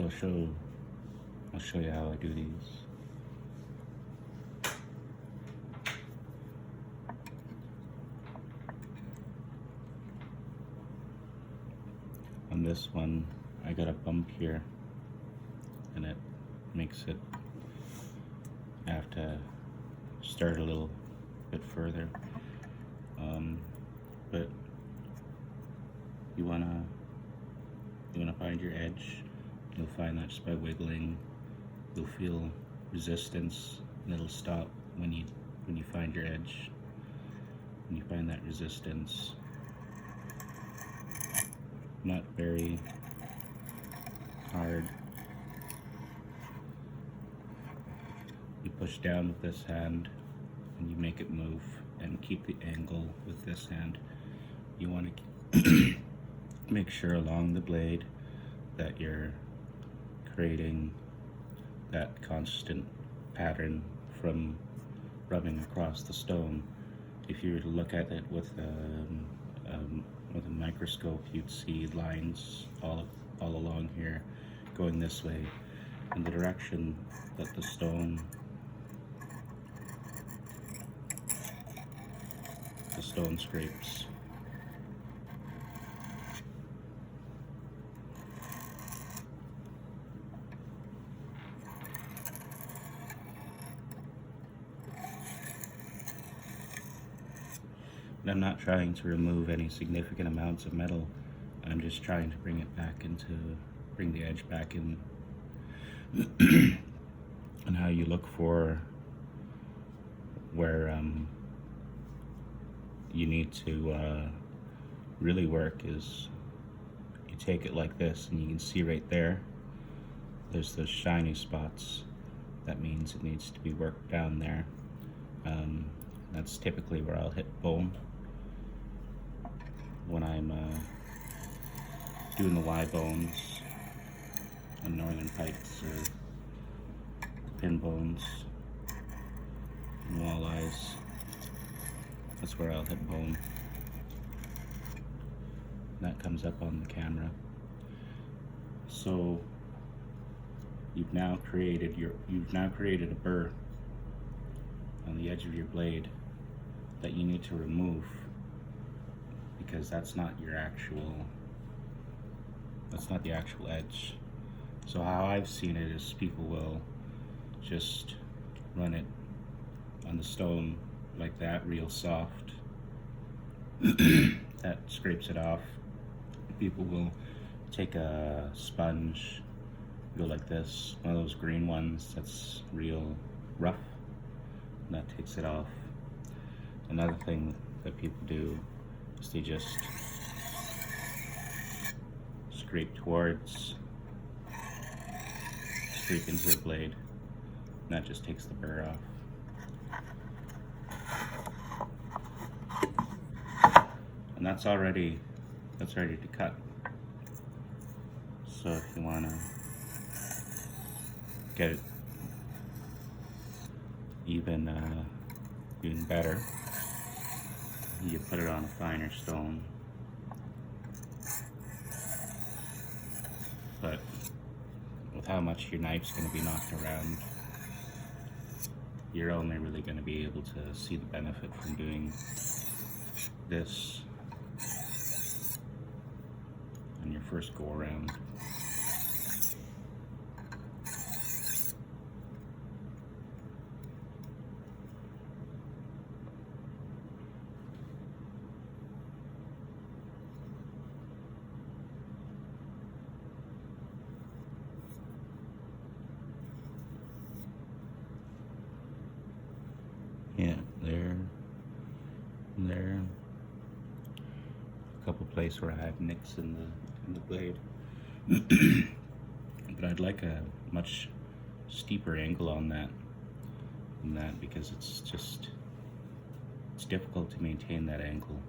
So I'll show you how I do these. On this one, I got a bump here, and it makes it, I have to start a little bit further. But you wanna find your edge. You'll find that just by wiggling, you'll feel resistance, and it'll stop when you find your edge. When you find that resistance, not very hard. You push down with this hand and you make it move, and keep the angle with this hand. You want to make sure along the blade that you're creating that constant pattern from rubbing across the stone. If you were to look at it with a microscope, you'd see lines all along here going this way in the direction that the stone scrapes. And I'm not trying to remove any significant amounts of metal. I'm just trying to bring the edge back in. And how you look for where you need to really work is you take it like this, and you can see right there's those shiny spots. That means it needs to be worked down there. That's typically where I'll hit bone when I'm doing the Y bones on northern pipes or pin bones and walleyes. That's where I'll hit bone. That comes up on the camera. So you've now created a burr on the edge of your blade that you need to remove, because that's not the actual edge. So how I've seen it is people will just run it on the stone like that, real soft. That scrapes it off. People will take a sponge, go like this, one of those green ones that's real rough, and that takes it off. Another thing that people do is they just scrape into the blade, and that just takes the burr off. And that's ready to cut. So if you want to get it even better, you put it on a finer stone. But with how much your knife's going to be knocked around, you're only really going to be able to see the benefit from doing this on your first go around. Yeah, there. A couple places where I have nicks in the blade. But I'd like a much steeper angle on that because it's difficult to maintain that angle.